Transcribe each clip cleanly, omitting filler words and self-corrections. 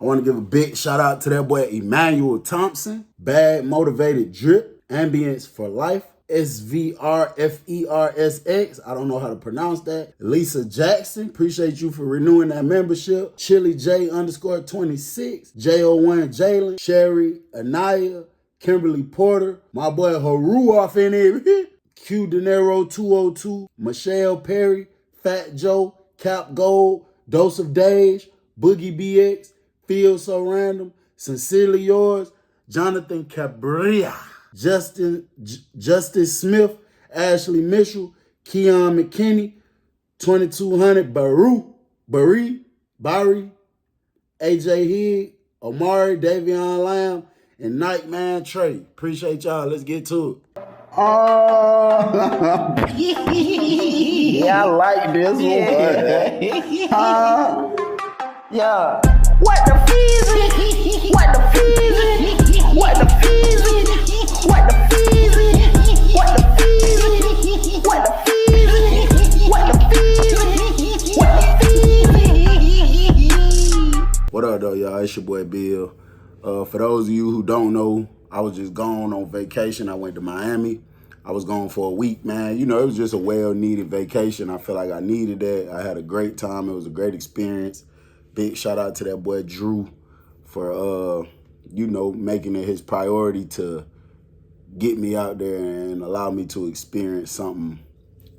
I want to give a big shout out to that boy Emmanuel Thompson, Bad Motivated Drip, Ambience for Life, SVRFERSX. I don't know how to pronounce that. Lisa Jackson, appreciate you for renewing that membership. Chili J _26, J01 Jalen, Sherry Anaya, Kimberly Porter, my boy Haru off in here. Q De Niro 202, Michelle Perry, Fat Joe, Cap Gold, Dose of Dage, Boogie BX, Feel So Random, Sincerely Yours, Jonathan Cabrera, Justice Smith, Ashley Mitchell, Keon McKinney, 2200 Bari, AJ Higg, Omari, Davion Lamb, and Nightman Trey. Appreciate y'all. Let's get to it. Yeah, I like this one. Yeah. What the feezy? What the feezy? What the feezy? What the feezy? What the feezy? What the feezy? What the feezy? What the feezy? What up, though, y'all? It's your boy Bill. For those of you who don't know, I was just gone on vacation. I went to Miami. I was gone for a week, man. You know, it was just a well-needed vacation. I feel like I needed that. I had a great time. It was a great experience. Big shout out to that boy Drew for, you know, making it his priority to get me out there and allow me to experience something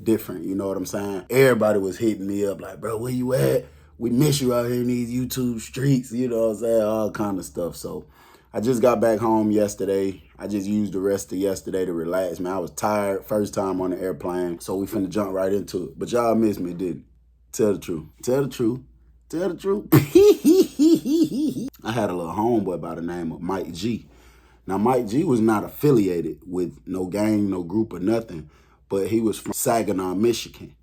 different. You know what I'm saying? Everybody was hitting me up like, bro, where you at? We miss you out here in these YouTube streets. You know what I'm saying? All kind of stuff. So I just got back home yesterday. I just used the rest of yesterday to relax, man. I was tired, first time on the airplane, so we finna jump right into it. But y'all missed me, didn't? Tell the truth. Tell the truth. Tell the truth. I had a little homeboy by the name of Mike G. Now, Mike G was not affiliated with no gang, no group or nothing, but he was from Saginaw, Michigan.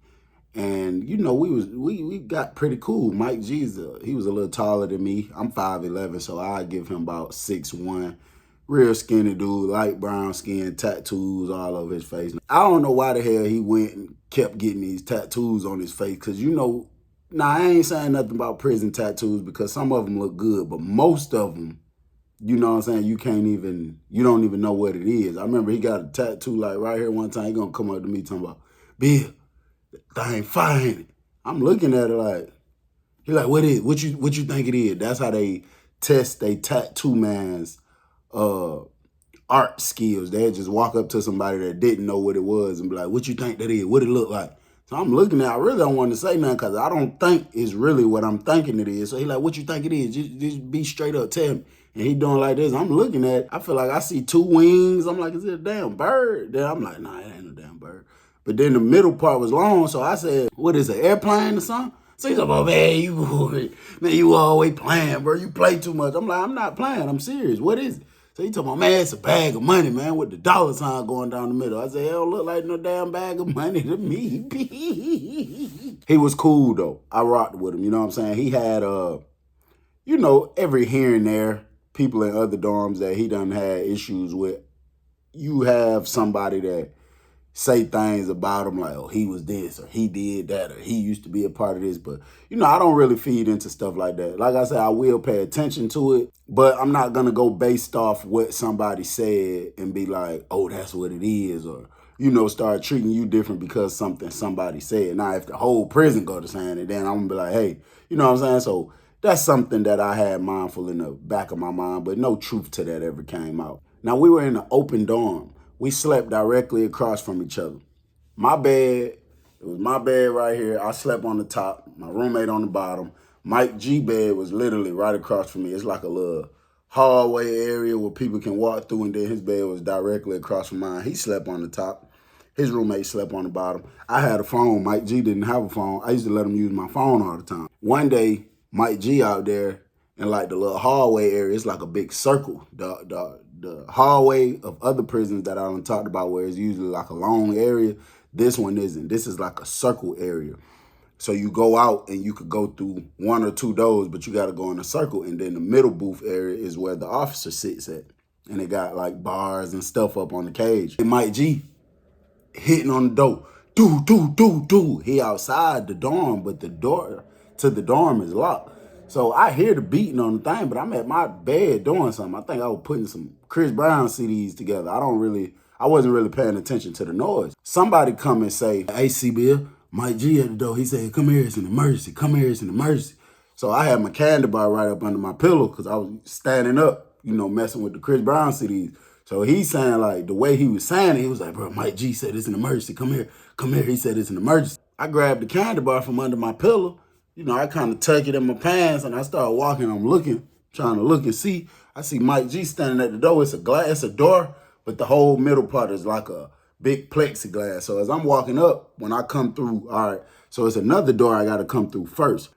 And, you know, we got pretty cool. Mike G's, he was a little taller than me. I'm 5'11", so I give him about 6'1". Real skinny dude, light brown skin, tattoos all over his face. I don't know why the hell he went and kept getting these tattoos on his face, because, you know, I ain't saying nothing about prison tattoos because some of them look good, but most of them, you know what I'm saying, you don't even know what it is. I remember he got a tattoo like right here one time. He gonna come up to me talking about, Bill, that thing fine. I'm looking at it like, he like, what is it? What you think it is? That's how they test they tattoo man's art skills. They'd just walk up to somebody that didn't know what it was and be like, what you think that is? What it look like? So I'm looking at it. I really don't want to say nothing because I don't think it's really what I'm thinking it is. So he like, what you think it is? Just be straight up, tell me. And he doing like this. I'm looking at it. I feel like I see two wings. I'm like, is it a damn bird? Then I'm like, nah, it ain't a damn bird. But then the middle part was long. So I said, what is it, an airplane or something? So he's like, oh, man, you always playing, bro. You play too much. I'm like, I'm not playing. I'm serious. What is it? So he told me, man, it's a bag of money, man, with the dollar sign going down the middle. I said, it don't look like no damn bag of money to me. He was cool, though. I rocked with him, you know what I'm saying? He had, you know, every here and there, people in other dorms that he done had issues with. You have somebody that say things about him like, oh, he was this, or he did that, or he used to be a part of this. But, you know, I don't really feed into stuff like that. Like I said, I will pay attention to it, but I'm not going to go based off what somebody said and be like, oh, that's what it is, or, you know, start treating you different because somebody said. Now, if the whole prison go to saying it, then I'm going to be like, hey, you know what I'm saying? So that's something that I had mindful in the back of my mind, but no truth to that ever came out. Now, we were in an open dorm. We slept directly across from each other. My bed, it was my bed right here. I slept on the top, my roommate on the bottom. Mike G bed was literally right across from me. It's like a little hallway area where people can walk through, and then his bed was directly across from mine. He slept on the top. His roommate slept on the bottom. I had a phone. Mike G didn't have a phone. I used to let him use my phone all the time. One day, Mike G out there in like the little hallway area, it's like a big circle. The hallway of other prisons that I done talked about where it's usually like a long area, this one isn't. This is like a circle area. So you go out and you could go through one or two doors, but you got to go in a circle. And then the middle booth area is where the officer sits at. And they got like bars and stuff up on the cage. And Mike G hitting on the door. Do. He outside the dorm, but the door to the dorm is locked. So I hear the beating on the thing, but I'm at my bed doing something. I think I was putting some Chris Brown CDs together. I wasn't really paying attention to the noise. Somebody come and say, "Hey, C-Bill, Mike G at the door. He said, come here, it's an emergency. Come here, it's an emergency." So I had my candy bar right up under my pillow because I was standing up, messing with the Chris Brown CDs. So he's saying, like, the way he was saying it, he was like, "Bro, Mike G said it's an emergency. Come here. Come here." He said it's an emergency. I grabbed the candy bar from under my pillow. I kind of tuck it in my pants and I start walking. I'm looking, trying to look and see. I see Mike G standing at the door. It's a door, but the whole middle part is like a big plexiglass. So as I'm walking up, when I come through, all right, so it's another door I got to come through first.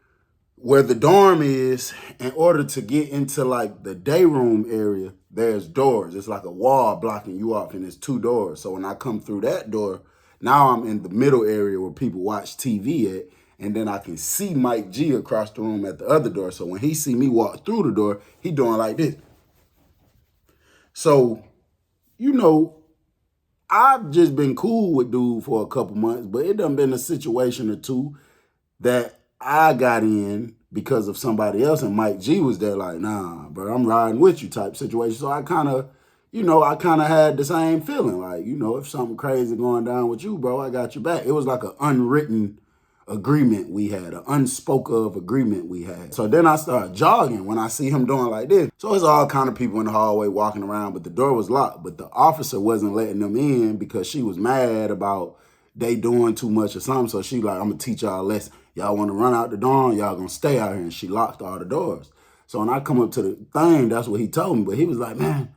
Where the dorm is, in order to get into like the day room area, there's doors. It's like a wall blocking you off, and it's 2 doors. So when I come through that door, now I'm in the middle area where people watch TV at, and then I can see Mike G across the room at the other door. So when he see me walk through the door, he doing like this. So, I've just been cool with dude for a couple months, but it done been a situation or two that I got in because of somebody else, and Mike G was there like, "Nah, bro, I'm riding with you" type situation. So I kind of had the same feeling. Like, if something crazy going down with you, bro, I got your back. It was like an unwritten agreement we had, an unspoken of agreement we had. So then I started jogging when I see him doing like this. So it's all kind of people in the hallway walking around, but the door was locked. But the officer wasn't letting them in because she was mad about they doing too much or something. So she like, "I'm gonna teach y'all a lesson. Y'all want to run out the door, y'all gonna stay out here." And she locked all the doors. So when I come up to the thing, that's what he told me. But he was like, "Man,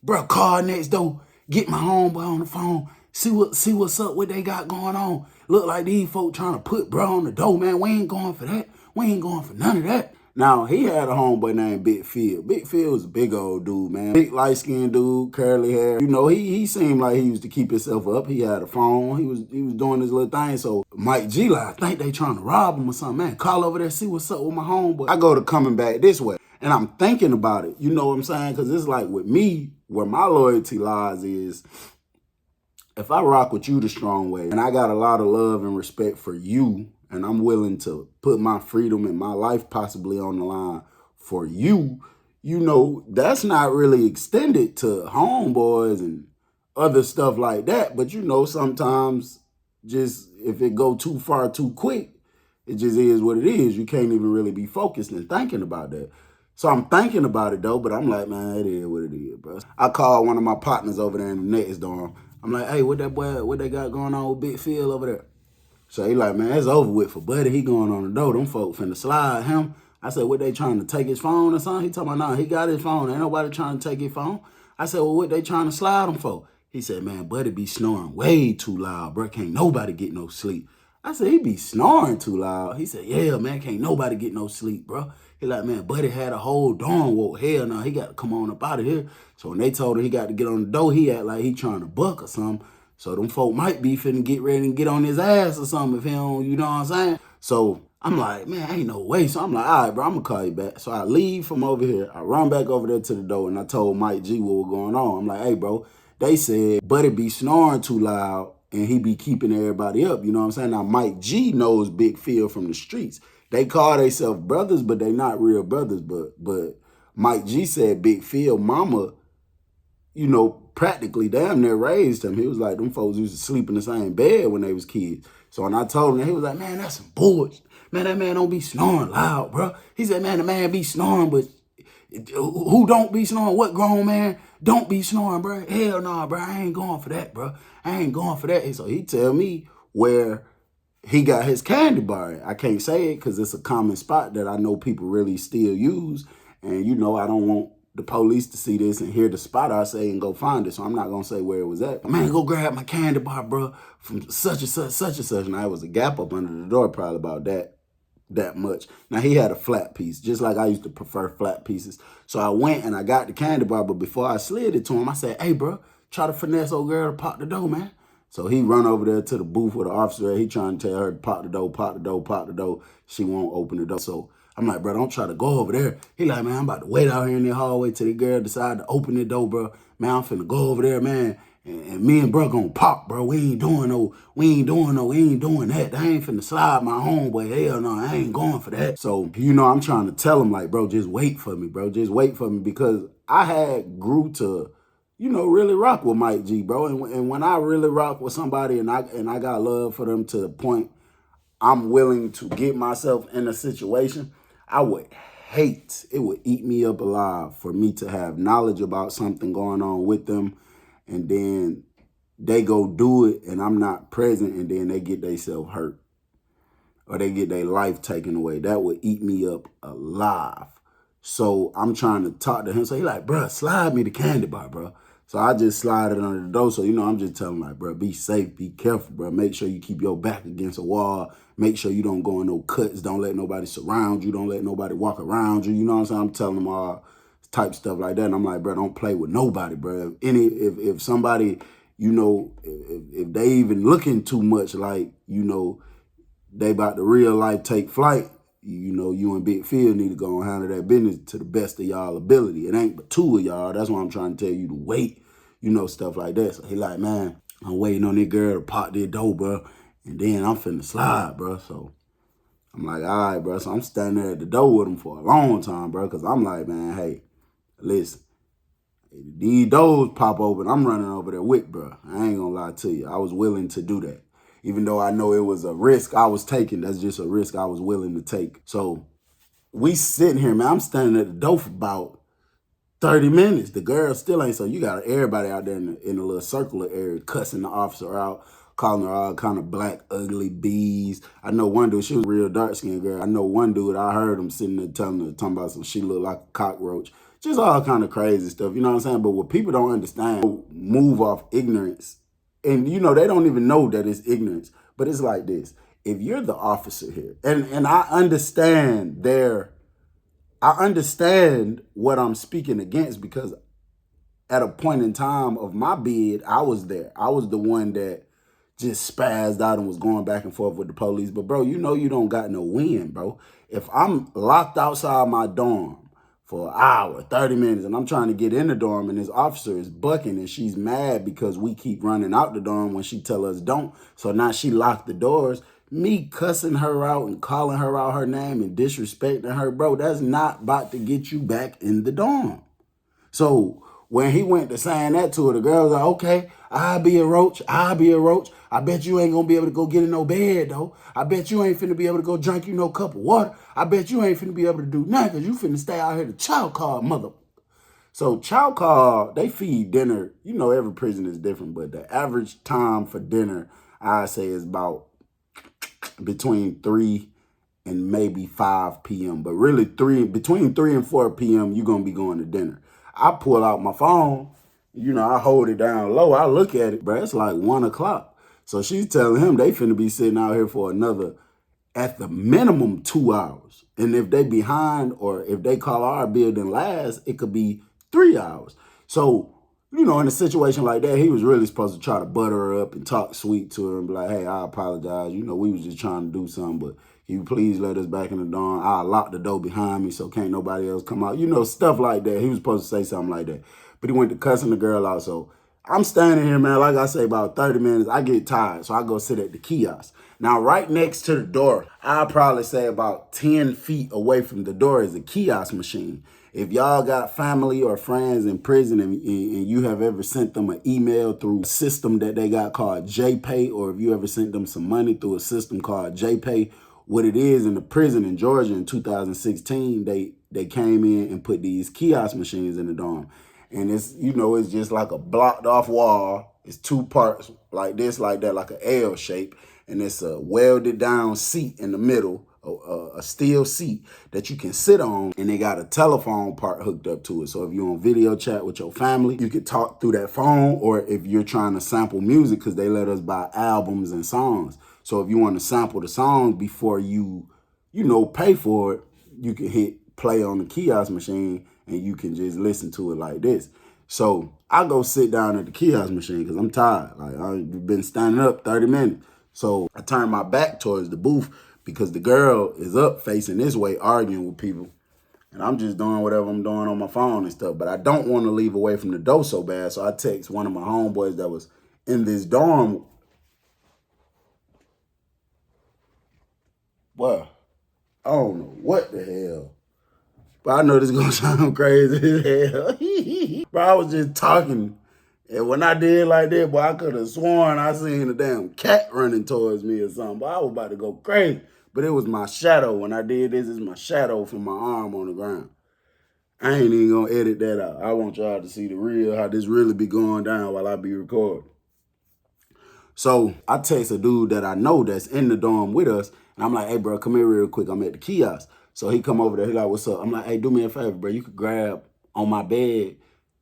bro, call next door, get my homeboy on the phone, see what's up, what they got going on. Look like these folk trying to put bro on the door, man. We ain't going for that. We ain't going for none of that." Now, he had a homeboy named Big Phil. Big Phil was a big old dude, man. Big light-skinned dude, curly hair. He seemed like he used to keep himself up. He had a phone. He was doing his little thing. So Mike G, like, "I think they trying to rob him or something, man. Call over there, see what's up with my homeboy." I go to coming back this way, and I'm thinking about it. You know what I'm saying? Because it's like with me, where my loyalty lies is, if I rock with you the strong way, and I got a lot of love and respect for you, and I'm willing to put my freedom and my life possibly on the line for you, that's not really extended to homeboys and other stuff like that. But sometimes just if it go too far too quick, it just is what it is. You can't even really be focused and thinking about that. So I'm thinking about it though, but I'm like, man, it is what it is, bro. I called one of my partners over there in the next dorm. I'm like, "Hey, what they got going on with Big Phil over there?" So he like, "Man, it's over with for Buddy. He going on the door. Them folk finna slide him." I said, "What, they trying to take his phone or something?" He talking about, "Nah, he got his phone. Ain't nobody trying to take his phone." I said, "Well, what they trying to slide him for?" He said, "Man, Buddy be snoring way too loud, bro. Can't nobody get no sleep." I said, "He be snoring too loud?" He said, "Yeah, man, can't nobody get no sleep, bro." He like, "Man, Buddy had a whole dorm woke. Hell no, he got to come on up out of here." So when they told him he got to get on the door, he act like he trying to buck or something. So them folk might be finna get ready and get on his ass or something if he don't, you know what I'm saying? So I'm like, man, ain't no way. So I'm like, all right, bro, I'm gonna call you back. So I leave from over here. I run back over there to the door and I told Mike G what was going on. I'm like, "Hey, bro, they said Buddy be snoring too loud and he be keeping everybody up." You know what I'm saying? Now, Mike G knows Big Phil from the streets. They call themselves brothers, but they not real brothers. But Mike G said Big Phil mama, practically damn near raised him. He was like, them folks used to sleep in the same bed when they was kids. So when I told him that, he was like, "Man, that's some bullshit. Man, that man don't be snoring loud, bro." He said, "Man, the man be snoring, but who don't be snoring? What grown man don't be snoring, bro? Hell no, bro. I ain't going for that, bro. I ain't going for that." So he tell me where he got his candy bar at. I can't say it because it's a common spot that I know people really still use. And, I don't want the police to see this and hear the spot I say and go find it. So I'm not going to say where it was at. "Man, go grab my candy bar, bro, from such and such, such and such." And I was a gap up under the door, probably about that much. Now, he had a flat piece, just like I used to prefer flat pieces. So I went and I got the candy bar, but before I slid it to him, I said, "Hey, bro, try to finesse old girl to pop the door, man." So he run over there to the booth with the officer. He trying to tell her to pop the door, pop the door, pop the door. She won't open the door. So I'm like, "Bro, don't try to go over there." He like, "Man, I'm about to wait out here in the hallway till the girl decide to open the door, bro. Man, I'm finna go over there, man, And me and bro gonna pop, bro. We ain't doing that. I ain't finna slide my homeboy. Hell no, I ain't going for that. So, you know, I'm trying to tell him like, bro, just wait for me, bro. Just wait for me, because I had grew to, you know, really rock with Mike G, bro. And when I really rock with somebody and I got love for them to the point I'm willing to get myself in a situation, I would hate, it would eat me up alive for me to have knowledge about something going on with them, and then they go do it and I'm not present, and then they get themselves hurt or they get their life taken away. That would eat me up alive. So I'm trying to talk to him. So he like, bro, slide me the candy bar, bro. So I just slide it under the door. So, you know, I'm just telling him like, bro, be safe, be careful, bro. Make sure you keep your back against a wall. Make sure you don't go in no cuts. Don't let nobody surround you. Don't let nobody walk around you. You know what I'm saying? I'm telling him all type stuff like that. And I'm like, bro, don't play with nobody, bro. If somebody, you know, if they even looking too much like, you know, they about to real life take flight, you know, you and Big Phil need to go and handle that business to the best of y'all ability. It ain't but two of y'all. That's why I'm trying to tell you to wait, you know, stuff like that. So he like, man, I'm waiting on this girl to pop their door, bro. And then I'm finna slide, bro. So I'm like, all right, bro. So I'm standing there at the door with him for a long time, bro. Because I'm like, man, hey, listen, these doors pop open, I'm running over there with, bro. I ain't gonna lie to you. I was willing to do that. Even though I know it was a risk I was taking, that's just a risk I was willing to take. So we sitting here, man. I'm standing at the door for about 30 minutes. The girl still ain't. So you got everybody out there in a little circular area cussing the officer out, calling her all kind of black, ugly bees. I know one dude, she was a real dark-skinned girl. I know one dude, I heard him sitting there talking about some, she looked like a cockroach. Just all kind of crazy stuff, you know what I'm saying? But what people don't understand, move off ignorance. And, you know, they don't even know that it's ignorance. But it's like this. If you're the officer here, and I understand what I'm speaking against, because at a point in time of my bid, I was there. I was the one that just spazzed out and was going back and forth with the police. But, bro, you know you don't got no win, bro. If I'm locked outside my dorm for an hour, 30 minutes, and I'm trying to get in the dorm, and this officer is bucking, and she's mad because we keep running out the dorm when she tell us don't. So now she locked the doors. Me cussing her out and calling her out her name and disrespecting her, bro, that's not about to get you back in the dorm. So when he went to saying that to her, the girl was like, okay, I'll be a roach. I bet you ain't gonna be able to go get in no bed, though. I bet you ain't finna be able to go drink you no cup of water. I bet you ain't finna be able to do nothing, because you finna stay out here to chow call, mother. So chow call, they feed dinner. You know, every prison is different, but the average time for dinner, I say, is about between 3 and maybe 5 p.m. But really, between 3 and 4 p.m., you're going to be going to dinner. I pull out my phone. You know, I hold it down low. I look at it, bro. It's like 1 o'clock. So she's telling him they finna be sitting out here for another, at the minimum, 2 hours. And if they behind, or if they call our building last, it could be 3 hours. So, you know, in a situation like that, he was really supposed to try to butter her up and talk sweet to her and be like, hey, I apologize. You know, we was just trying to do something, but can you please let us back in the dorm? I'll lock the door behind me so can't nobody else come out. You know, stuff like that. He was supposed to say something like that. But he went to cussing the girl out. So I'm standing here, man, like I say, about 30 minutes. I get tired, so I go sit at the kiosk. Now, right next to the door, I'll probably say about 10 feet away from the door is a kiosk machine. If y'all got family or friends in prison and you have ever sent them an email through a system that they got called JPay, or if you ever sent them some money through a system called JPay, what it is, in the prison in Georgia in 2016, they came in and put these kiosk machines in the dorm. And it's, you know, it's just like a blocked off wall. It's 2 parts like this, like that, like an L shape. And it's a welded down seat in the middle, a steel seat that you can sit on. And they got a telephone part hooked up to it. So if you're on video chat with your family, you could talk through that phone. Or if you're trying to sample music, because they let us buy albums and songs. So if you want to sample the songs before you know, pay for it, you can hit play on the kiosk machine and you can just listen to it like this. So I go sit down at the kiosk machine because I'm tired. Like, I've been standing up 30 minutes. So I turn my back towards the booth because the girl is up facing this way arguing with people. And I'm just doing whatever I'm doing on my phone and stuff. But I don't want to leave away from the door so bad. So I text one of my homeboys that was in this dorm. Well, I don't know what the hell. But I know this is going to sound crazy as hell. Bro, I was just talking. And when I did like that, boy, I could have sworn I seen a damn cat running towards me or something. But I was about to go crazy. But it was my shadow. When I did this, it's my shadow from my arm on the ground. I ain't even going to edit that out. I want y'all to see the real, how this really be going down while I be recording. So I text a dude that I know that's in the dorm with us. And I'm like, hey, bro, come here real quick. I'm at the kiosk. So he come over there. He like, what's up? I'm like, hey, do me a favor, bro. You could grab on my bed.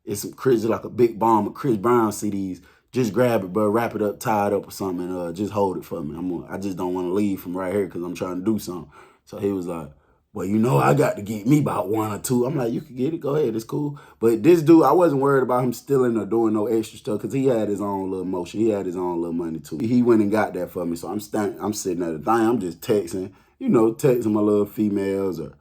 It's some Chris, like a big bomb of Chris Brown CDs. Just grab it, bro. Wrap it up, tie it up or something, and just hold it for me. I just don't want to leave from right here because I'm trying to do something. So he was like, well, you know, I got to get me about 1 or 2. I'm like, you can get it. Go ahead. It's cool. But this dude, I wasn't worried about him stealing or doing no extra stuff because he had his own little motion. He had his own little money, too. He went and got that for me. So I'm sitting at the thing. I'm just texting, texting my little females or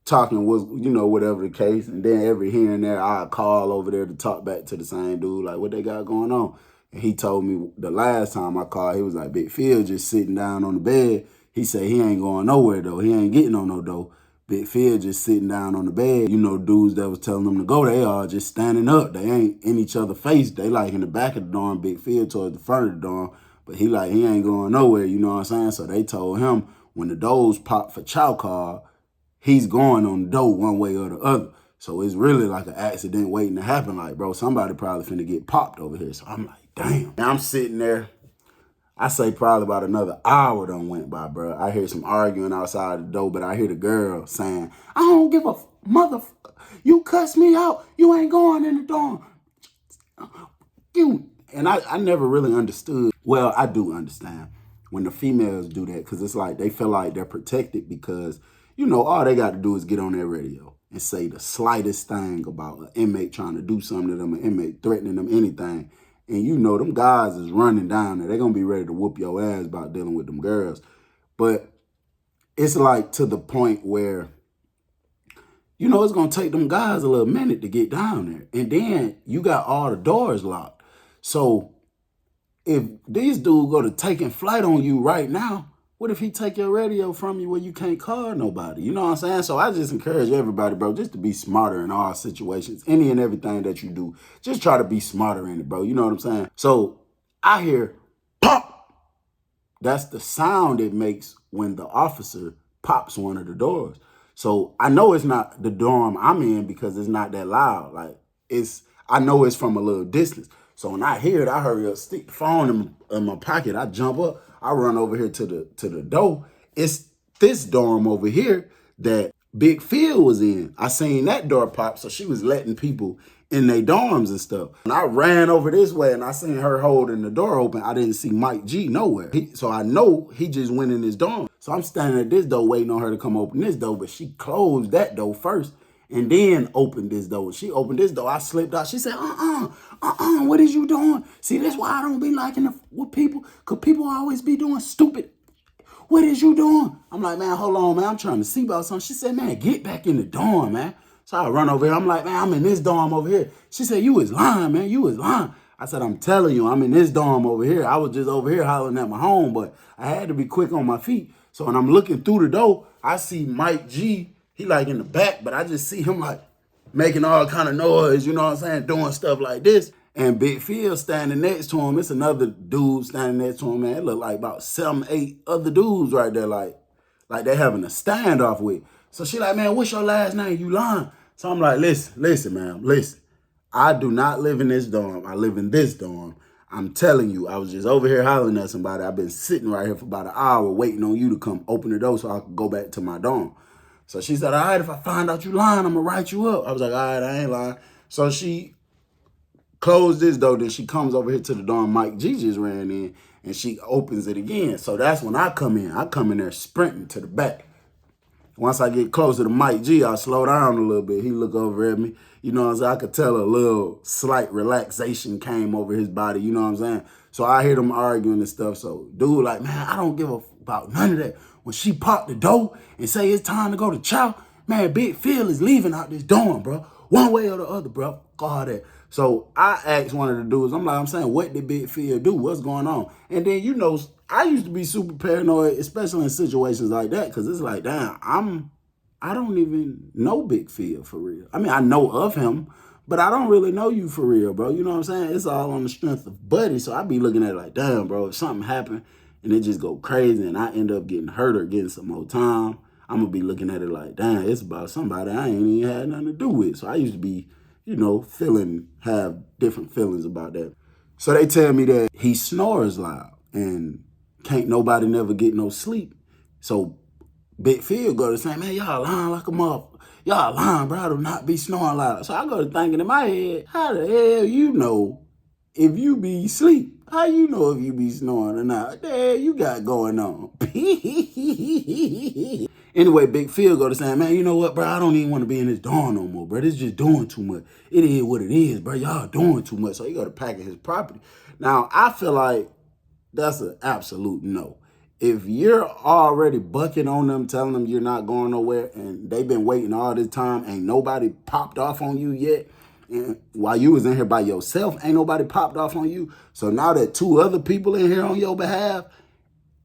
talking was, whatever the case. And then every here and there, I'd call over there to talk back to the same dude, like, what they got going on? And he told me the last time I called, he was like, Big Phil just sitting down on the bed. He said he ain't going nowhere, though. He ain't getting on no dough. Big Phil just sitting down on the bed. Dudes that was telling them to go, they are just standing up. They ain't in each other's face. They like in the back of the dorm, Big Phil towards the front of the dorm. But he ain't going nowhere, you know what I'm saying? So they told him when the doors pop for chow card, he's going on the door one way or the other. So it's really like an accident waiting to happen. Like, bro, somebody probably finna get popped over here. So I'm like, damn. And I'm sitting there. I say probably about another hour done went by, bro. I hear some arguing outside the door, but I hear the girl saying, I don't give a motherfucker. You cuss me out. You ain't going in the dorm. And I never really understood. Well, I do understand when the females do that because it's like they feel like they're protected because, all they got to do is get on their radio and say the slightest thing about an inmate trying to do something to them, an inmate threatening them, anything. And them guys is running down there. They're going to be ready to whoop your ass about dealing with them girls. But it's like to the point where, it's going to take them guys a little minute to get down there. And then you got all the doors locked. So if these dudes go to taking flight on you right now, what if he take your radio from you where you can't call nobody? You know what I'm saying? So I just encourage everybody, bro, just to be smarter in all situations. Any and everything that you do, just try to be smarter in it, bro. You know what I'm saying? So I hear pop. That's the sound it makes when the officer pops one of the doors. So I know it's not the dorm I'm in because it's not that loud. I know it's from a little distance. So when I hear it, I hurry up, stick the phone in my pocket. I jump up. I run over here to the door. It's this dorm over here that Big Phil was in. I seen that door pop, so she was letting people in their dorms and stuff. And I ran over this way, and I seen her holding the door open. I didn't see Mike G nowhere. So I know he just went in his dorm. So I'm standing at this door waiting on her to come open this door, but she closed that door first and then opened this door. She opened this door. I slipped out. She said, what is you doing? See, that's why I don't be liking with people, because people always be doing stupid. What is you doing? I'm like, man, hold on, man. I'm trying to see about something. She said, man, get back in the dorm, man. So I run over here. I'm like, man, I'm in this dorm over here. She said, you was lying, man. You was lying. I said, I'm telling you, I'm in this dorm over here. I was just over here hollering at my home, but I had to be quick on my feet. So when I'm looking through the door, I see Mike G. He in the back, but I just see him making all kind of noise, you know what I'm saying, doing stuff like this. And Big Phil standing next to him. It's another dude standing next to him, man. It look like about 7, 8 other dudes right there, like they having a standoff with. So she like, man, what's your last name? You lying? So I'm like, listen, ma'am, listen. I do not live in this dorm. I live in this dorm. I'm telling you, I was just over here hollering at somebody. I've been sitting right here for about an hour waiting on you to come open the door so I could go back to my dorm. So she said, all right, if I find out you lying, I'm going to write you up. I was like, all right, I ain't lying. So she closed this door. Then she comes over here to the dorm Mike G just ran in, and she opens it again. So that's when I come in. I come in there sprinting to the back. Once I get closer to Mike G, I slow down a little bit. He look over at me. You know what I'm saying? I could tell a little slight relaxation came over his body. You know what I'm saying? So I hear them arguing and stuff. So dude like, man, I don't give a about none of that. When she popped the door and say it's time to go to chow, man, Big Phil is leaving out this dorm, bro. One way or the other, bro. All that. So I asked one of the dudes, I'm saying, what did Big Phil do? What's going on? And then, you know, I used to be super paranoid, especially in situations like that, because it's like, damn, I don't even know Big Phil for real. I mean, I know of him, but I don't really know you for real, bro. You know what I'm saying? It's all on the strength of buddy. So I be looking at it like, damn, bro, if something happened and it just go crazy and I end up getting hurt or getting some more time, I'm going to be looking at it like, damn, it's about somebody I ain't even had nothing to do with. So I used to be, you know, have different feelings about that. So they tell me that he snores loud and can't nobody never get no sleep. So Big Phil go to saying, man, y'all lying like a motherfucker. Y'all lying, bro. I do not be snoring loud. So I go to thinking in my head, how the hell you know if you be asleep? How you know if you be snoring or not? What the hell you got going on? Anyway, Big Phil go to saying, man, you know what, bro? I don't even want to be in this dorm no more, bro. This just doing too much. It is what it is, bro. Y'all doing too much. So he go to packing his property. Now, I feel like that's an absolute no. If you're already bucking on them, telling them you're not going nowhere, and they've been waiting all this time, ain't nobody popped off on you yet, and while you was in here by yourself, ain't nobody popped off on you. So now that two other people in here on your behalf,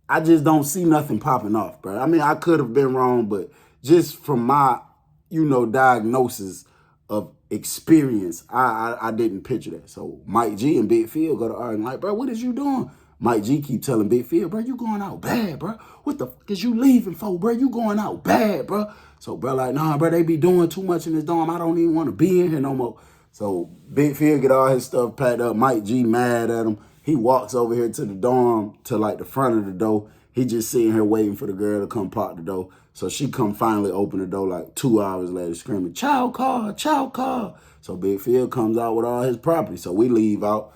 I just don't see nothing popping off, bro. I mean, I could have been wrong, but just from my, you know, diagnosis of experience, I didn't picture that. So Mike G and Big Phil go to arguing like, bro, what is you doing? Mike G keep telling Big Phil, bro, you going out bad, bro. What the fuck is you leaving for, bro? You going out bad, bro. So, bro, like, nah, bro, they be doing too much in this dorm. I don't even want to be in here no more. So Big Phil get all his stuff packed up. Mike G mad at him. He walks over here to the dorm, to like the front of the door. He just sitting here waiting for the girl to come pop the door. So she come finally open the door like 2 hours later screaming, chow car, chow car. So Big Phil comes out with all his property. So we leave out.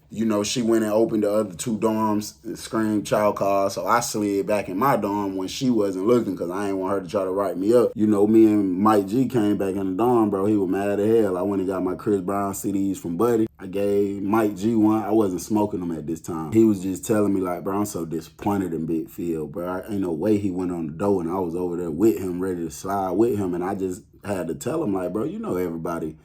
You know, she went and opened the other two dorms and screamed child call. So I slid back in my dorm when she wasn't looking because I ain't want her to try to write me up. You know, me and Mike G came back in the dorm, bro. He was mad as hell. I went and got my Chris Brown CDs from Buddy. I gave Mike G one. I wasn't smoking them at this time. He was just telling me like, bro, I'm so disappointed in Big Phil, bro. Ain't no way he went on the door and I was over there with him, ready to slide with him. And I just had to tell him like, bro, you know everybody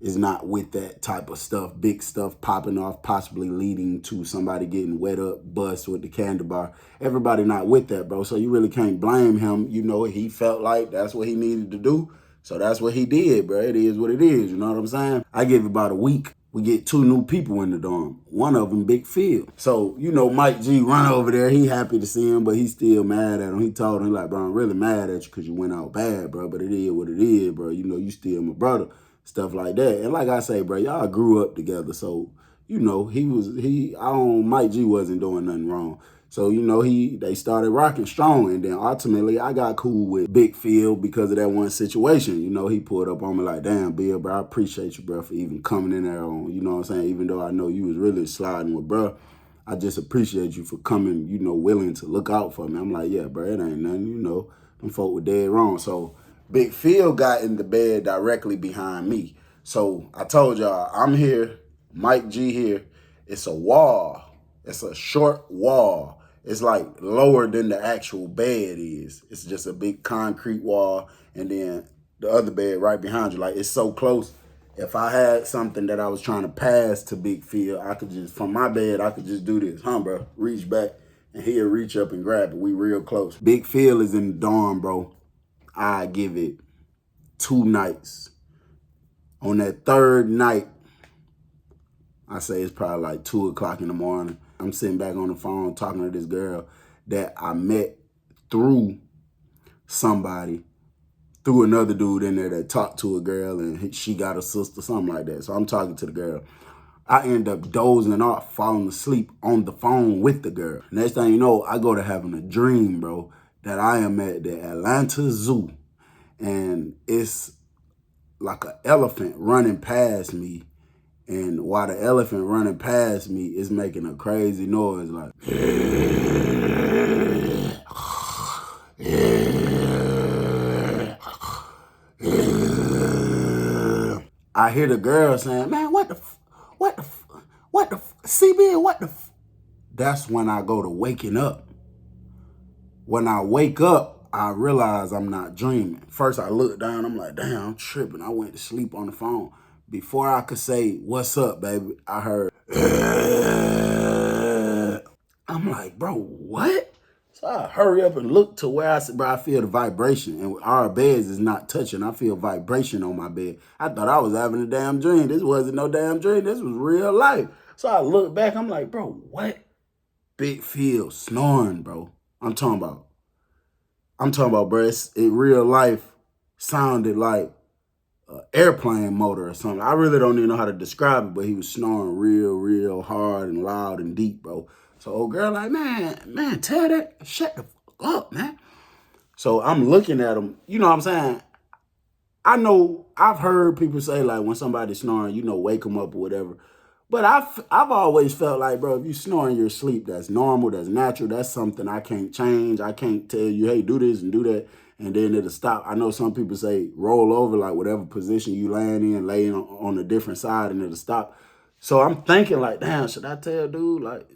is not with that type of stuff, big stuff popping off, possibly leading to somebody getting wet up, bust with the candy bar. Everybody not with that, bro. So you really can't blame him. You know, he felt like that's what he needed to do. So that's what he did, bro. It is what it is. You know what I'm saying? I give it about a week. We get two new people in the dorm. One of them, Big Phil. So, you know, Mike G run over there. He happy to see him, but he still mad at him. He told him, like, bro, I'm really mad at you because you went out bad, bro. But it is what it is, bro. You know, you still my brother. Stuff like that. And like I say, bro, y'all grew up together. So, you know, Mike G wasn't doing nothing wrong. So, you know, they started rocking strong. And then ultimately I got cool with Big Phil because of that one situation. You know, he pulled up on me like, damn, Bill, bro, I appreciate you, bro, for even coming in there on, you know what I'm saying? Even though I know you was really sliding with bro, I just appreciate you for coming, you know, willing to look out for me. I'm like, yeah, bro, it ain't nothing, you know, them folk were dead wrong. So Big Phil got in the bed directly behind me. So I told y'all, I'm here, Mike G here. It's a wall. It's a short wall. It's like lower than the actual bed is. It's just a big concrete wall. And then the other bed right behind you. Like, it's so close. If I had something that I was trying to pass to Big Phil, I could just, from my bed, I could just do this. Bro? Reach back and he'll reach up and grab it. We real close. Big Phil is in the dorm, bro. I give it 2 nights. On that third night, I say it's probably like 2 o'clock in the morning. I'm sitting back on the phone talking to this girl that I met through somebody, through another dude in there that talked to a girl and she got a sister, something like that. So I'm talking to the girl. I end up dozing off, falling asleep on the phone with the girl. Next thing you know, I go to having a dream, bro, that I am at the Atlanta Zoo and it's like an elephant running past me. And while the elephant running past me is making a crazy noise like, I hear the girl saying, man, CB, That's when I go to waking up. When I wake up, I realize I'm not dreaming. First, I look down. I'm like, damn, I'm tripping. I went to sleep on the phone. Before I could say, what's up, baby, I heard, I'm like, bro, what? So I hurry up and look to where I feel the vibration. And our beds is not touching. I feel vibration on my bed. I thought I was having a damn dream. This wasn't no damn dream. This was real life. So I look back. I'm like, bro, what? Big Phil snoring, bro. I'm talking about, bro, it real life sounded like an airplane motor or something. I really don't even know how to describe it, but he was snoring real hard and loud and deep, bro. So old girl like, man, tell that, shut the fuck up, man. So I'm looking at him, you know what I'm saying? I know I've heard people say like when somebody's snoring, wake them up or whatever. But I've always felt like, bro, if you snore in your sleep, that's normal, that's natural, that's something I can't change. I can't tell you, hey, do this and do that, and then it'll stop. I know some people say roll over, like whatever position you land in, lay on a different side, and it'll stop. So I'm thinking like, damn, should I tell dude? Like,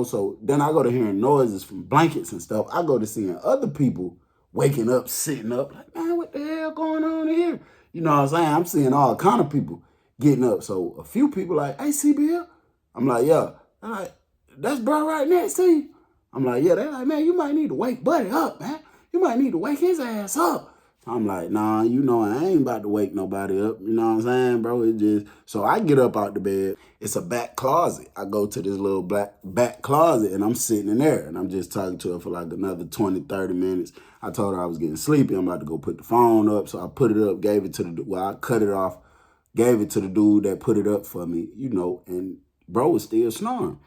so then I go to hearing noises from blankets and stuff. I go to seeing other people waking up, sitting up, like, man, what the hell going on here? You know what I'm saying? I'm seeing all kind of people getting up. So a few people like, hey, CBL? I'm like, yeah. They're like, that's bro right next to you. I'm like, yeah. They're like, man, you might need to wake Buddy up, man. You might need to wake his ass up. I'm like, nah, I ain't about to wake nobody up. You know what I'm saying, bro? So I get up out the bed. It's a back closet. I go to this little back closet, and I'm sitting in there, and I'm just talking to her for like another 20, 30 minutes. I told her I was getting sleepy. I'm about to go put the phone up. So I put it up, gave it to I cut it off, gave it to the dude that put it up for me, and bro was still snoring.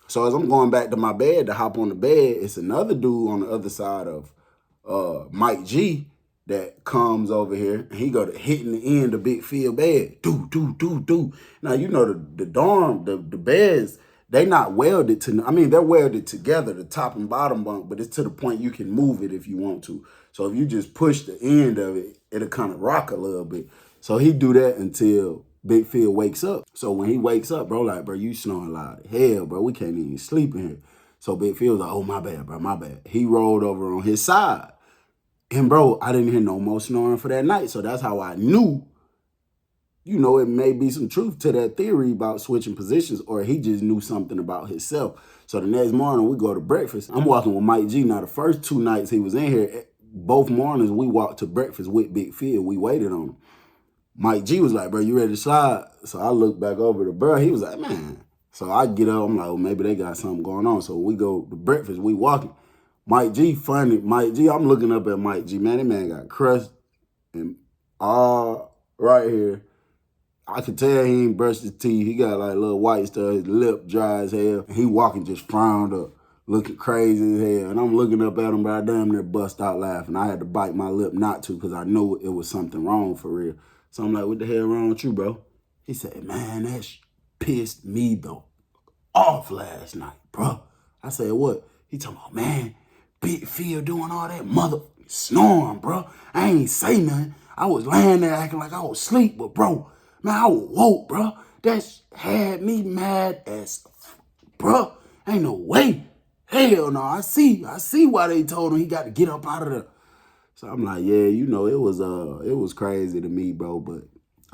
So as I'm going back to my bed to hop on the bed, it's another dude on the other side of Mike G that comes over here, and he go to hitting the end of Big Phil bed. Do. Now, the dorm, the beds, they not welded to, they're welded together, the top and bottom bunk, but it's to the point you can move it if you want to. So if you just push the end of it, it'll kind of rock a little bit. So he do that until Big Phil wakes up. So when he wakes up, bro, like, bro, you snoring loud as hell, bro. We can't even sleep in here. So Big Phil's like, oh, my bad, bro, my bad. He rolled over on his side. And, bro, I didn't hear no more snoring for that night. So that's how I knew, it may be some truth to that theory about switching positions, or he just knew something about himself. So the next morning, we go to breakfast. I'm walking with Mike G. Now, the first 2 nights he was in here, both mornings we walked to breakfast with Big Phil. We waited on him. Mike G was like, bro, you ready to slide? So I looked back over to bro. He was like, man. So I get up. I'm like, well, maybe they got something going on. So we go to breakfast. We walking. Mike G, funny. Mike G, I'm looking up at Mike G. Man, that man got crushed and all right here. I could tell he ain't brushed his teeth. He got like little white stuff. His lip dry as hell. He walking just frowned up, looking crazy as hell. And I'm looking up at him, but I damn near bust out laughing. I had to bite my lip not to because I knew it was something wrong for real. So I'm like, what the hell wrong with you, bro? He said, man, that pissed me though off last night, bro. I said, what? He talking about, man, Big Phil doing all that motherfucking snoring, bro. I ain't say nothing. I was laying there acting like I was asleep, but bro, man, I was woke, bro. That had me mad as, bro. Ain't no way. Hell no. I see why they told him he got to get up out of there. So I'm like, yeah, it was crazy to me, bro. But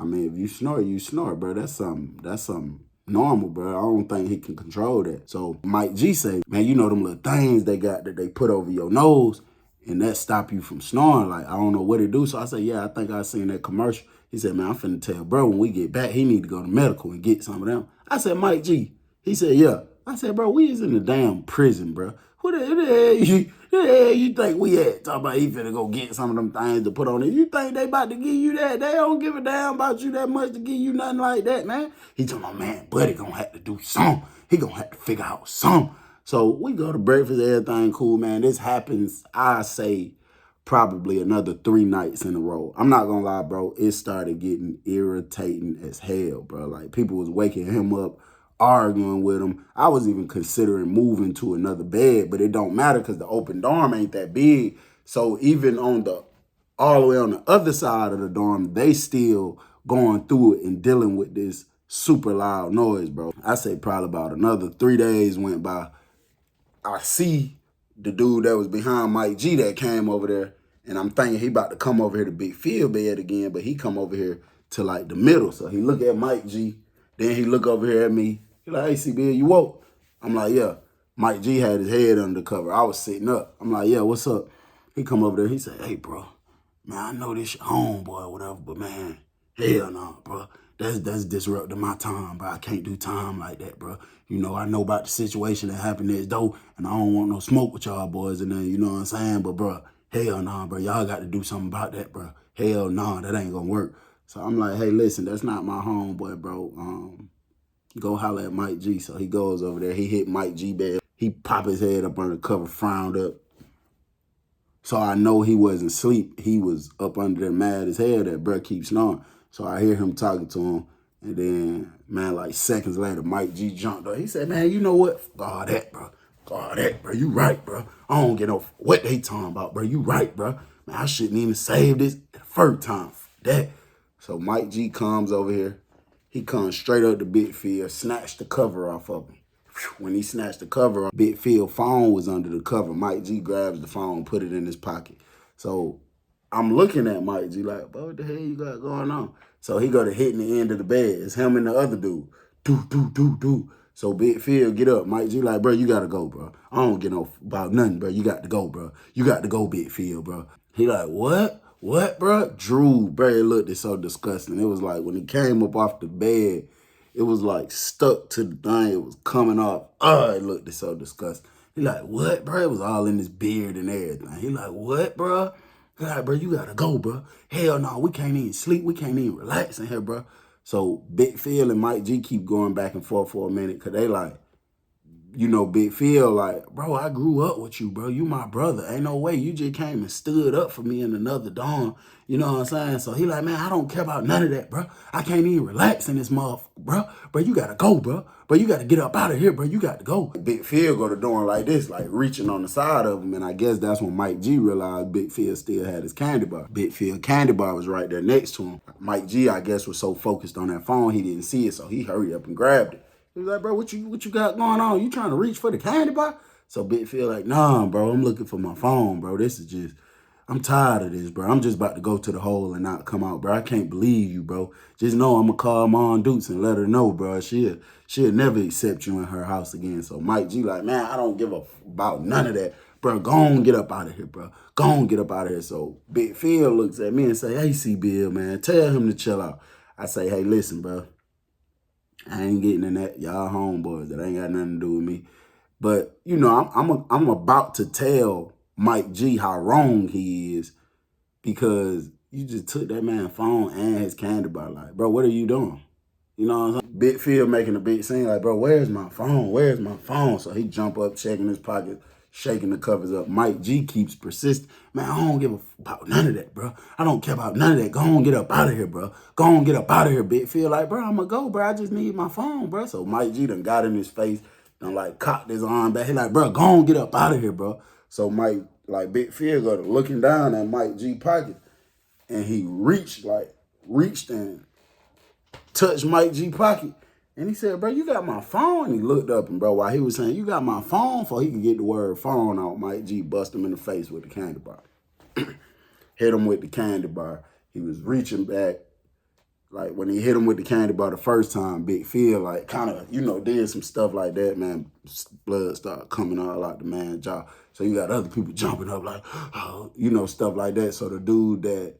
if you snore, bro. That's something normal, bro. I don't think he can control that. So Mike G say, man, them little things they got that they put over your nose and that stop you from snoring. Like, I don't know what it do. So I said, yeah, I think I seen that commercial. He said, man, I'm finna tell bro when we get back, he need to go to medical and get some of them. I said, Mike G. He said, yeah. I said, bro, we is in the damn prison, bro. Who the hell you think we at? Talking about he finna go get some of them things to put on it. You think they about to give you that? They don't give a damn about you that much to give you nothing like that, man. He talking about, man, Buddy gonna have to do something. He gonna have to figure out something. So we go to breakfast, everything cool, man. This happens, I say, probably another 3 nights in a row. I'm not gonna lie, bro. It started getting irritating as hell, bro. Like, people was waking him up, arguing with him. I was even considering moving to another bed, but it don't matter because the open dorm ain't that big. So even all the way on the other side of the dorm, they still going through it and dealing with this super loud noise, bro. I say probably about another 3 days went by. I see the dude that was behind Mike G that came over there, And I'm thinking he about to come over here to Big Phil bed again, but he come over here to like the middle. So he look at Mike G, then he look over here at me. He like, hey, C-Bill, you woke? I'm like, yeah. Mike G had his head under the cover. I was sitting up. I'm like, yeah, what's up? He come over there. He said, hey, bro, man, I know this your homeboy or whatever, but man, hell no, bro. That's disrupting my time, bro. I can't do time like that, bro. You know, I know about the situation that happened next door, and I don't want no smoke with y'all boys and then, you know what I'm saying? But, bro, hell no, bro. Y'all got to do something about that, bro. Hell no, that ain't gonna work. So I'm like, hey, listen, that's not my homeboy, bro. Go holler at Mike G. So he goes over there. He hit Mike G bad. He pop his head up under the cover, frowned up. So I know he wasn't asleep. He was up under there mad as hell that bro keeps snoring. So I hear him talking to him. And then, man, like seconds later, Mike G jumped up. He said, man, you know what? Fuck all that, bro. Fuck all that, bro. You right, bro. I don't get no what they talking about, bro. You right, bro. Man, I shouldn't even save this the first time. Fuck that. So Mike G comes over here. He comes straight up to Big Phil, snatched the cover off of him. When he snatched the cover, Big Phil's phone was under the cover. Mike G grabs the phone, put it in his pocket. So I'm looking at Mike G like, bro, what the hell you got going on? So he go to hitting the end of the bed. It's him and the other dude. Do. So Big Phil get up. Mike G like, bro, you got to go, bro. I don't get no about nothing, bro. You got to go, bro. You got to go, Big Phil, bro. He like, what? What, bro? Drew, bro, it looked so disgusting. It was like when he came up off the bed, it was like stuck to the thing. It was coming off. It looked so disgusting. He like, what, bro? It was all in his beard and everything. He like, what, bro? He like, bro, you gotta go, bro. Hell no, we can't even sleep. We can't even relax in here, bro. So Big Phil and Mike G keep going back and forth for a minute because they like, you know, Big Phil like, bro, I grew up with you, bro. You my brother. Ain't no way. You just came and stood up for me in another dorm. You know what I'm saying? So he like, man, I don't care about none of that, bro. I can't even relax in this motherfucker, bro. Bro, you got to go, bro. Bro, you got to get up out of here, bro. You got to go. Big Phil go to doing like this, like reaching on the side of him. And I guess that's when Mike G realized Big Phil still had his candy bar. Big Phil candy bar was right there next to him. Mike G, I guess, was so focused on that phone, he didn't see it. So he hurried up and grabbed it. He was like, bro, what you got going on? You trying to reach for the candy bar? So Big Phil like, nah, bro, I'm looking for my phone, bro. This is just, I'm tired of this, bro. I'm just about to go to the hole and not come out, bro. I can't believe you, bro. Just know I'm going to call Mom Dukes and let her know, bro. She'll never accept you in her house again. So Mike G like, man, I don't give a about none of that. Bro, go on, get up out of here, bro. Go on, get up out of here. So Big Phil looks at me and say, hey, C-Bill, man, tell him to chill out. I say, hey, listen, bro. I ain't getting in that. Y'all homeboys. That ain't got nothing to do with me. But, you know, I'm about to tell Mike G how wrong he is because you just took that man's phone and his candy bar. Like, bro, what are you doing? You know what I'm saying? Big Phil making a big scene like, bro, where's my phone? Where's my phone? So he jump up, checking his pocket, shaking the covers up. Mike G keeps persisting. Man, I don't give a about none of that, bro. I don't care about none of that. Go on, get up out of here, bro. Go on, get up out of here, Big Phil. Like, bro, I'm going to go, bro. I just need my phone, bro. So Mike G done got in his face, done like cocked his arm back. He like, bro, go on, get up out of here, bro. So Big Phil got looking down at Mike G pocket, and he reached and touched Mike G pocket. And he said, bro, you got my phone? And he looked up, and bro, while he was saying, you got my phone, before he could get the word phone out, Mike G bust him in the face with the candy bar. Hit him with the candy bar. He was reaching back. Like, when he hit him with the candy bar the first time, Big Phil, like, kind of, you know, did some stuff like that, man. Blood started coming all out the man's jaw. So you got other people jumping up like, oh, you know, stuff like that. So the dude that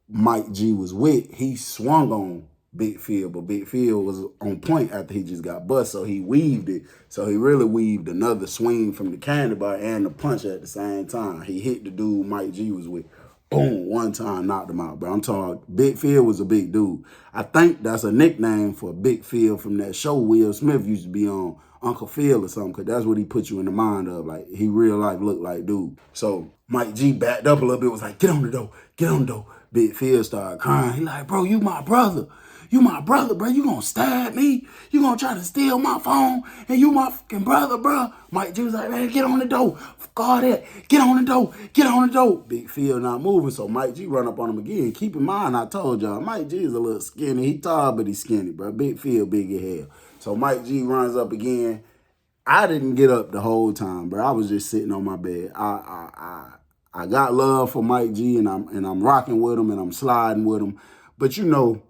Mike G was with, he swung on Big Phil, but Big Phil was on point after he just got bust, so he weaved it. So he really weaved another swing from the candy bar and the punch at the same time. He hit the dude Mike G was with. Boom, one time knocked him out, bro. I'm talking, Big Phil was a big dude. I think that's a nickname for Big Phil from that show Will Smith used to be on, Uncle Phil or something, because that's what he put you in the mind of. Like, he real life looked like dude. So Mike G backed up a little bit, was like, get on the door, get on the door. Big Phil started crying. He like, bro, you my brother. You my brother, bro. You gonna stab me? You gonna try to steal my phone? And you my fucking brother, bro. Mike G was like, man, get on the door. Fuck all that. Get on the door. Get on the door. Big Phil not moving, so Mike G run up on him again. Keep in mind, I told y'all, Mike G is a little skinny. He tall, but he's skinny, bro. Big Phil, big as hell. So Mike G runs up again. I didn't get up the whole time, bro. I was just sitting on my bed. I I got love for Mike G, and I'm rocking with him, and I'm sliding with him. But you know,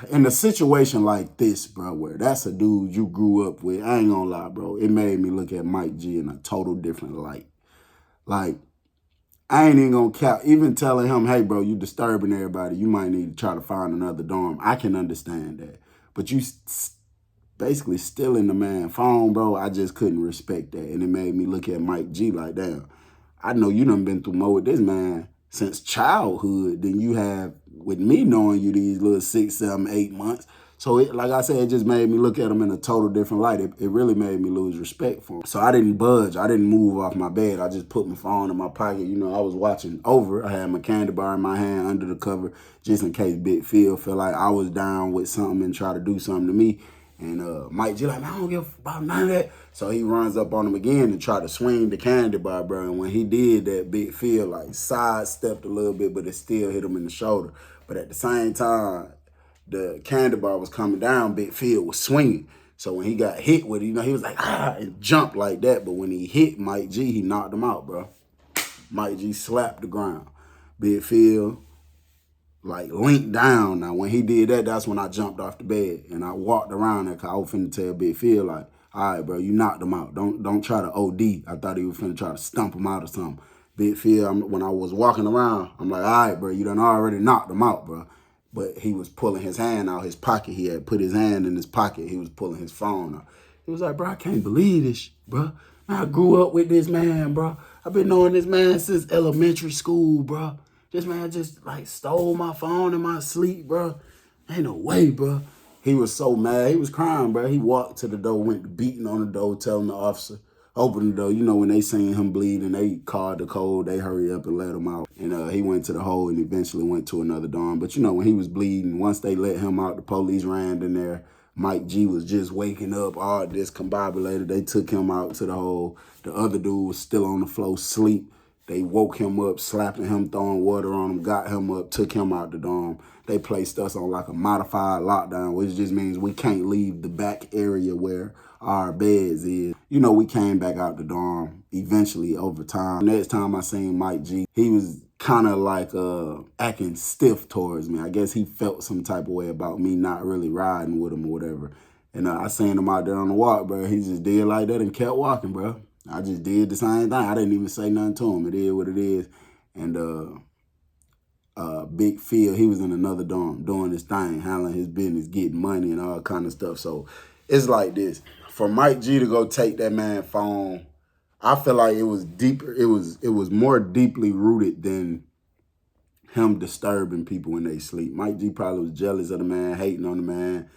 in a situation like this, bro, where that's a dude you grew up with, I ain't gonna lie, bro, it made me look at Mike G in a total different light. Like, I ain't even gonna cap. Even telling him, hey, bro, you disturbing everybody. You might need to try to find another dorm. I can understand that. But you basically stealing the man's phone, bro. I just couldn't respect that. And it made me look at Mike G like, damn, I know you done been through more with this man since childhood than you have with me knowing you these little 6, 7, 8 months. So, like I said, it just made me look at him in a total different light. It really made me lose respect for him. So I didn't budge. I didn't move off my bed. I just put my phone in my pocket. You know, I was watching over. I had my candy bar in my hand under the cover just in case Big Phil felt like I was down with something and try to do something to me. And Mike G like, man, I don't give about none of that. So he runs up on him again and try to swing the candy bar, bro. And when he did that, Big Phil like sidestepped a little bit, but it still hit him in the shoulder. But at the same time, the candy bar was coming down, Big Phil was swinging. So when he got hit with it, you know, he was like, and jumped like that. But when he hit Mike G, he knocked him out, bro. Mike G slapped the ground. Big Phil, like, linked down. Now, when he did that, that's when I jumped off the bed. And I walked around there because I was finna tell Big Phil, like, all right, bro, you knocked him out. Don't try to OD. I thought he was finna try to stump him out or something. Big Phil, when I was walking around, I'm like, all right, bro, you done already knocked him out, bro. But he was pulling his hand out his pocket. He had put his hand in his pocket. He was pulling his phone out. He was like, bro, I can't believe this, bro. I grew up with this man, bro. I've been knowing this man since elementary school, bro. This man just, like, stole my phone in my sleep, bro. Ain't no way, bro. He was so mad. He was crying, bro. He walked to the door, went beating on the door, telling the officer, open the door. You know, when they seen him bleeding, they called the code. They hurry up and let him out. And he went to the hole and eventually went to another dorm. But, you know, when he was bleeding, once they let him out, the police ran in there. Mike G was just waking up, all discombobulated. They took him out to the hole. The other dude was still on the floor, asleep. They woke him up, slapping him, throwing water on him, got him up, took him out the dorm. They placed us on like a modified lockdown, which just means we can't leave the back area where our beds is. You know, we came back out the dorm eventually over time. Next time I seen Mike G, he was kind of like acting stiff towards me. I guess he felt some type of way about me not really riding with him or whatever. And I seen him out there on the walk, bro. He just did like that and kept walking, bro. I just did the same thing. I didn't even say nothing to him. It is what it is. And Big Phil, he was in another dorm doing his thing, handling his business, getting money and all kind of stuff. So it's like this. For Mike G to go take that man's phone, I feel like it was deeper. It was more deeply rooted than him disturbing people when they sleep. Mike G probably was jealous of the man, hating on the man,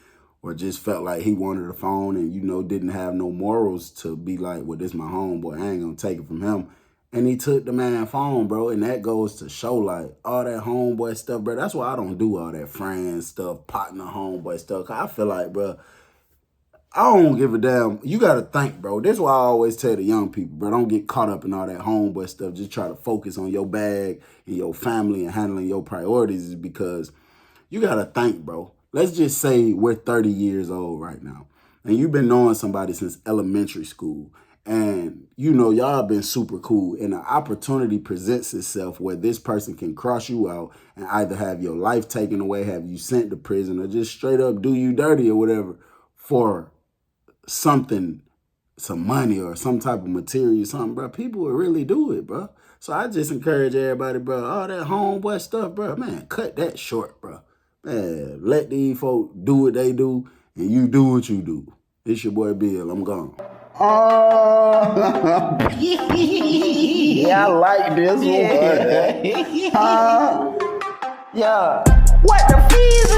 or just felt like he wanted a phone and, you know, didn't have no morals to be like, well, this my homeboy. I ain't gonna take it from him. And he took the man's phone, bro. And that goes to show, like, all that homeboy stuff, bro. That's why I don't do all that friend stuff, partner homeboy stuff. Cause I feel like, bro, I don't give a damn. You got to think, bro. That's why I always tell the young people, bro, don't get caught up in all that homeboy stuff. Just try to focus on your bag and your family and handling your priorities, is because you got to think, bro. Let's just say we're 30 years old right now, and you've been knowing somebody since elementary school, and, you know, y'all been super cool, and an opportunity presents itself where this person can cross you out and either have your life taken away, have you sent to prison, or just straight up do you dirty or whatever for something, some money or some type of material or something, bro. People would really do it, bro. So I just encourage everybody, bro, all that homeboy stuff, bro, man, cut that short, bro. Man, let these folk do what they do, and you do what you do. It's your boy Bill. I'm gone. Yeah, I like this one. Yeah. What the fees?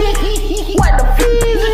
What the fees?